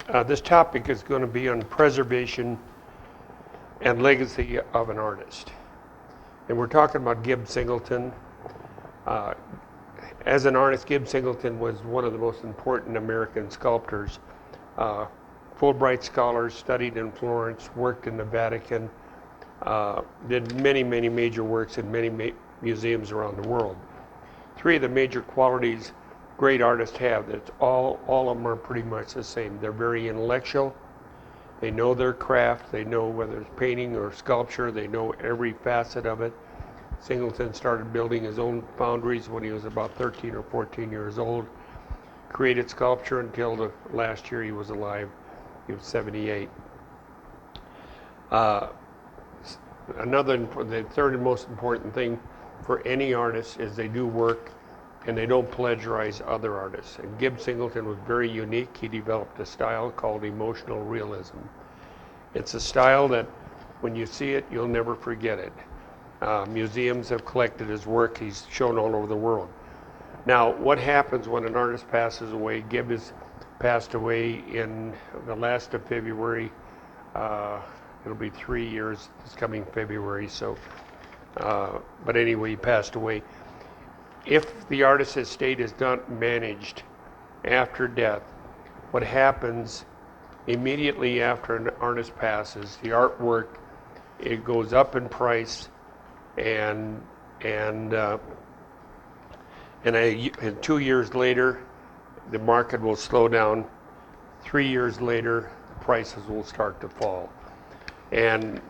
This topic is going to be on preservation and legacy of an artist. And we're talking about Gibb Singleton. As an artist, Gibb Singleton was one of the most important American sculptors. Fulbright scholar, studied in Florence, worked in the Vatican, did many major works in many museums around the world. Three of the major qualities great artists have, that all of them are pretty much the same. They're very intellectual. They know their craft. They know whether it's painting or sculpture. They know every facet of it. Singleton started building his own foundries when he was about 13 or 14 years old. Created sculpture until the last year he was alive. He was 78. The third and most important thing for any artist is they do work and they don't plagiarize other artists. And Gibb Singleton was very unique. He developed a style called emotional realism. It's a style that when you see it, you'll never forget it. Museums have collected his work. He's shown all over the world. Now, what happens when an artist passes away? Gibb has passed away in the last of February. It'll be 3 years this coming February. So, but anyway, he passed away. If the artist's estate is not managed after death, what happens immediately after an artist passes, the artwork, it goes up in price, and 2 years later, the market will slow down. 3 years later, the prices will start to fall. And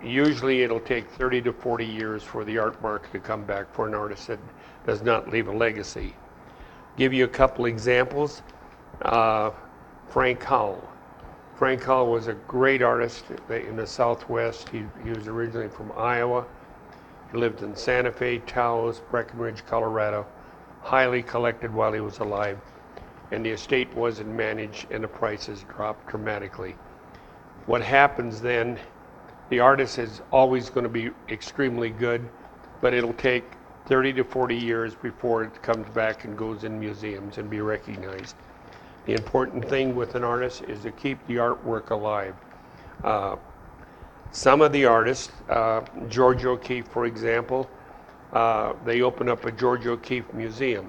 usually it'll take 30 to 40 years for the art market to come back for an artist that does not leave a legacy. Give you a couple examples. Frank Howell. Frank Howell was a great artist in the Southwest. He was originally from Iowa. He lived in Santa Fe, Taos, Breckenridge, Colorado. Highly collected while he was alive. And the estate wasn't managed and the prices dropped dramatically. What happens then, the artist is always going to be extremely good, but it'll take 30 to 40 years before it comes back and goes in museums and be recognized. The important thing with an artist is to keep the artwork alive. Some of the artists, George O'Keeffe, for example, they opened up a George O'Keeffe museum.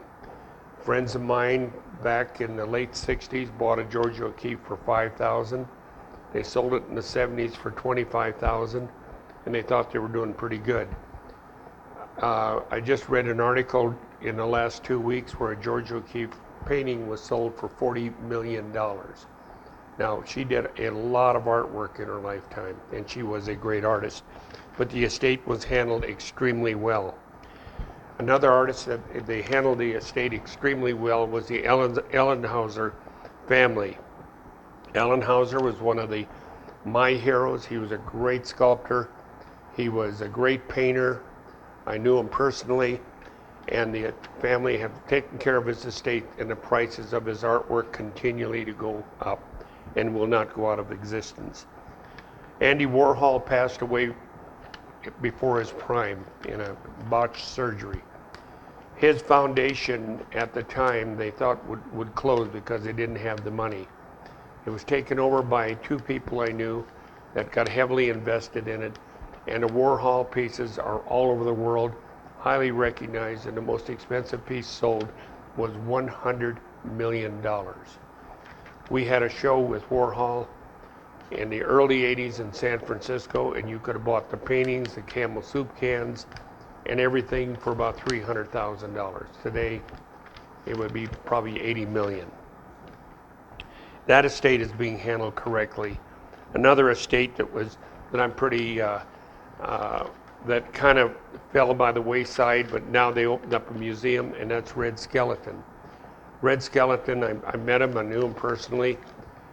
Friends of mine back in the late 60s bought a George O'Keeffe for $5,000. They sold it in the 70s for $25,000, and they thought they were doing pretty good. I just read an article in the last 2 weeks where a George O'Keeffe painting was sold for $40 million. Now, she did a lot of artwork in her lifetime, and she was a great artist, but the estate was handled extremely well. Another artist that they handled the estate extremely well was the Ellenhauser family. Ellenhauser was one of my heroes. He was a great sculptor. He was a great painter. I knew him personally, and the family have taken care of his estate, and the prices of his artwork continually to go up and will not go out of existence. Andy Warhol passed away before his prime in a botched surgery. His foundation at the time they thought would close because they didn't have the money. It was taken over by two people I knew that got heavily invested in it, and the Warhol pieces are all over the world, highly recognized, and the most expensive piece sold was $100 million. We had a show with Warhol in the early 80s in San Francisco, and you could have bought the paintings, the Camel soup cans, and everything for about $300,000. Today, it would be probably $80 million. That estate is being handled correctly. Another estate that I'm pretty, that kind of fell by the wayside, but now they opened up a museum, and that's Red Skelton. Red Skelton, I met him, I knew him personally.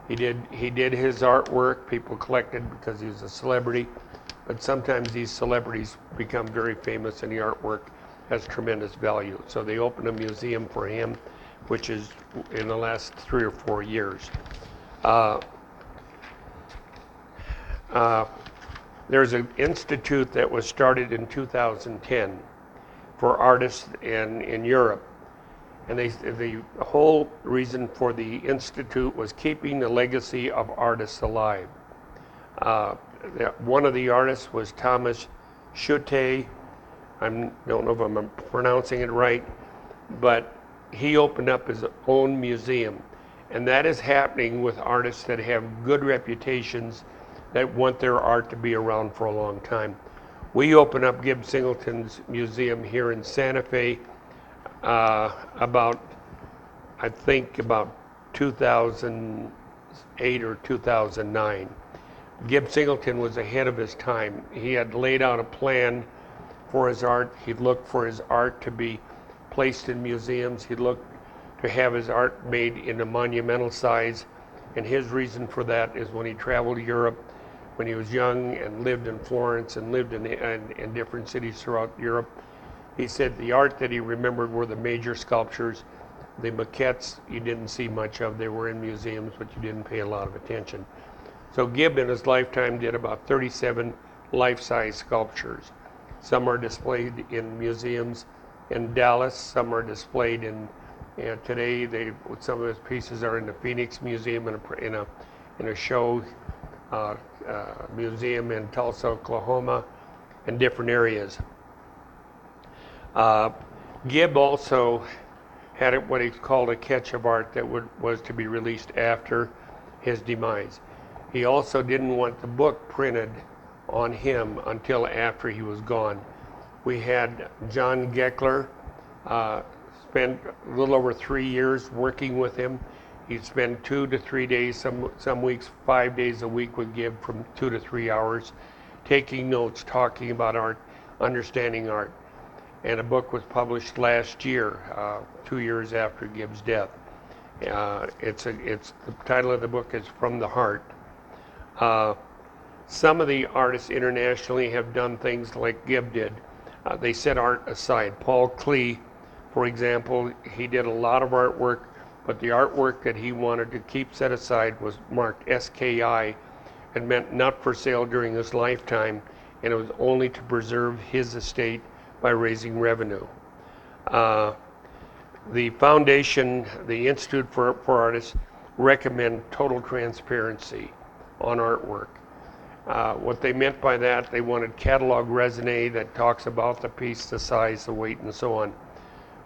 He did his artwork. People collected because he was a celebrity, but sometimes these celebrities become very famous and the artwork has tremendous value. So they opened a museum for him, which is in the last 3 or 4 years. There's an institute that was started in 2010 for artists in Europe. And the whole reason for the institute was keeping the legacy of artists alive. Uh, One of the artists was Thomas Schutte. I don't know if I'm pronouncing it right, but he opened up his own museum. And that is happening with artists that have good reputations that want their art to be around for a long time. We opened up Gib Singleton's museum here in Santa Fe I think about 2008 or 2009. Gib Singleton was ahead of his time. He had laid out a plan for his art. He'd looked for his art to be placed in museums. He'd looked to have his art made in a monumental size. And his reason for that is when he traveled to Europe, when he was young and lived in Florence and lived in different cities throughout Europe, he said the art that he remembered were the major sculptures. The maquettes you didn't see much of. They were in museums, but you didn't pay a lot of attention. So Gib in his lifetime did about 37 life-size sculptures. Some are displayed in museums in Dallas, some are displayed in, and today some of his pieces are in the Phoenix Museum in a show museum in Tulsa, Oklahoma, and different areas. Gib also had what he called a catch of art that was to be released after his demise. He also didn't want the book printed on him until after he was gone. We had John Geckler spent a little over 3 years working with him. He'd spend 2 to 3 days, some weeks 5 days a week with Gib from 2 to 3 hours, taking notes, talking about art, understanding art. And a book was published last year, 2 years after Gib's death. The title of the book is From the Heart. Some of the artists internationally have done things like Gib did. They set art aside. Paul Klee, for example, he did a lot of artwork, but the artwork that he wanted to keep set aside was marked SKI and meant not for sale during his lifetime, and it was only to preserve his estate by raising revenue. The foundation, the Institute for Artists, recommend total transparency on artwork. What they meant by that, they wanted catalog raisonné that talks about the piece, the size, the weight, and so on.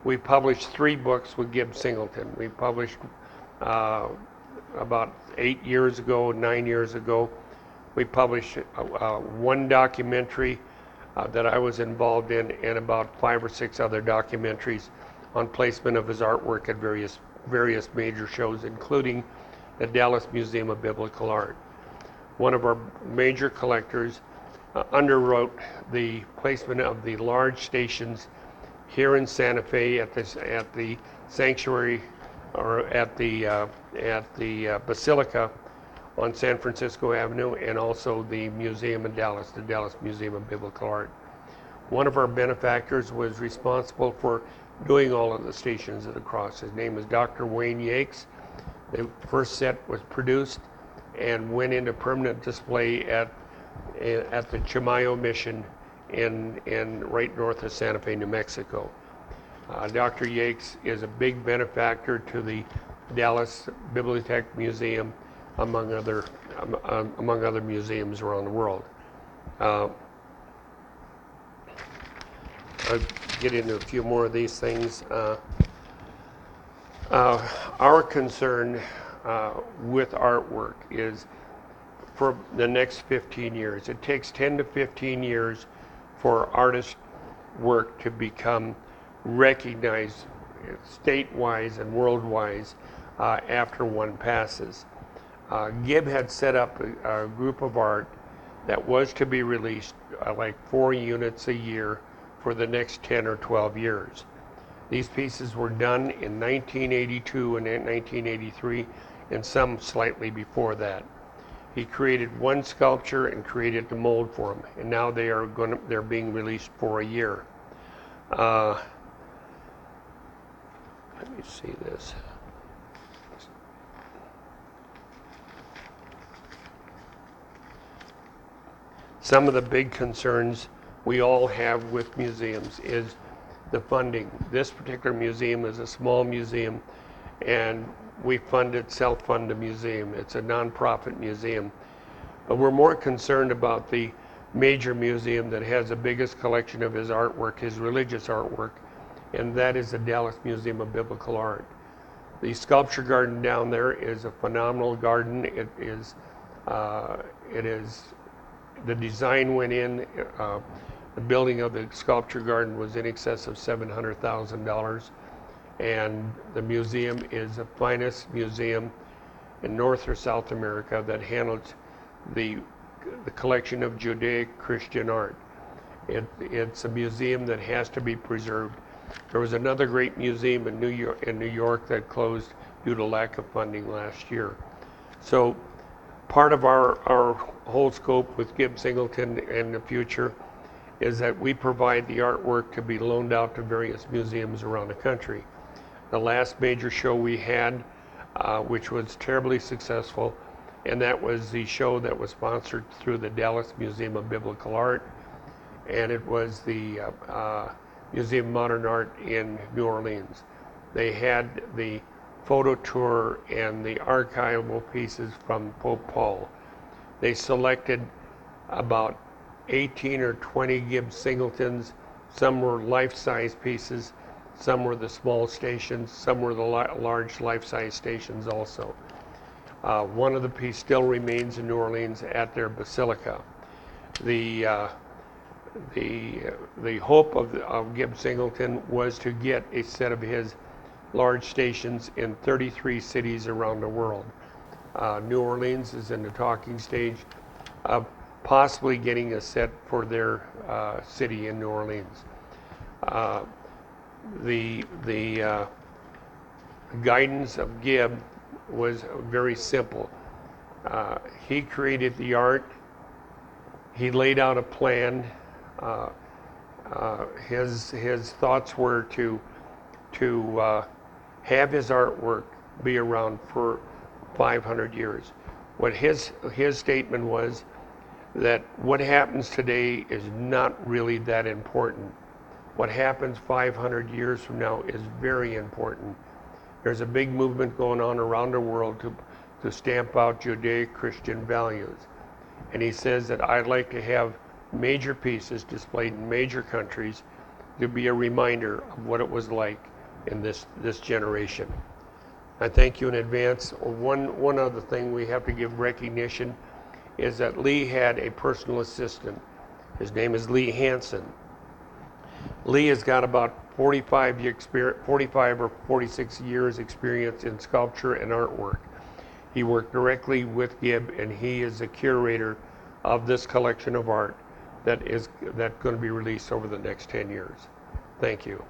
We published 3 books with Gib Singleton. We published about 8 years ago, 9 years ago. We published 1 documentary that I was involved in, and about 5 or 6 other documentaries on placement of his artwork at various major shows, including the Dallas Museum of Biblical Art. One of our major collectors underwrote the placement of the large stations here in Santa Fe at the sanctuary, or at the Basilica on San Francisco Avenue, and also the museum in Dallas, the Dallas Museum of Biblical Art. One of our benefactors was responsible for doing all of the stations at the cross. His name is Dr. Wayne Yakes. The first set was produced and went into permanent display at the Chimayo Mission in right north of Santa Fe, New Mexico. Dr. Yakes is a big benefactor to the Dallas Bibliothèque Museum, among other museums around the world. I'll get into a few more of these things. Our concern with artwork is for the next 15 years. It takes 10 to 15 years for artist work to become recognized state-wise and world-wise after one passes. Gib had set up a group of art that was to be released like 4 units a year for the next 10 or 12 years. These pieces were done in 1982 and 1983, and some slightly before that. He created 1 sculpture and created the mold for them, and now they're being released for a year. Let me see this. Some of the big concerns we all have with museums is the funding. This particular museum is a small museum, and we self-fund the museum. It's a nonprofit museum. But we're more concerned about the major museum that has the biggest collection of his artwork, his religious artwork, and that is the Dallas Museum of Biblical Art. The sculpture garden down there is a phenomenal garden. It is, the design went in, the building of the sculpture garden was in excess of $700,000, and the museum is the finest museum in North or South America that handles the collection of Judeo-Christian art. It's a museum that has to be preserved. There was another great museum in New York that closed due to lack of funding last year. So part of our whole scope with Gibb Singleton in the future is that we provide the artwork to be loaned out to various museums around the country. The last major show we had, which was terribly successful, and that was the show that was sponsored through the Dallas Museum of Biblical Art, and it was the Museum of Modern Art in New Orleans. They had the photo tour and the archival pieces from Pope Paul. They selected about 18 or 20 Gibb Singletons. Some were life-size pieces, some were the small stations, some were the large life-size stations also. One of the pieces still remains in New Orleans at their basilica. The hope of Gibb Singleton was to get a set of his large stations in 33 cities around the world. New Orleans is in the talking stage of possibly getting a set for their city in New Orleans. The guidance of Gibb was very simple. He created the art. He laid out a plan. His thoughts were to have his artwork be around for 500 years. What his statement was that what happens today is not really that important. What happens 500 years from now is very important. There's a big movement going on around the world to stamp out Judeo-Christian values. And he says that I'd like to have major pieces displayed in major countries to be a reminder of what it was like in this generation. I thank you in advance. One other thing we have to give recognition is that Lee had a personal assistant. His name is Lee Hansen. Lee has got about 45 or 46 years experience in sculpture and artwork. He worked directly with Gibb, and he is the curator of this collection of art that's going to be released over the next 10 years. Thank you.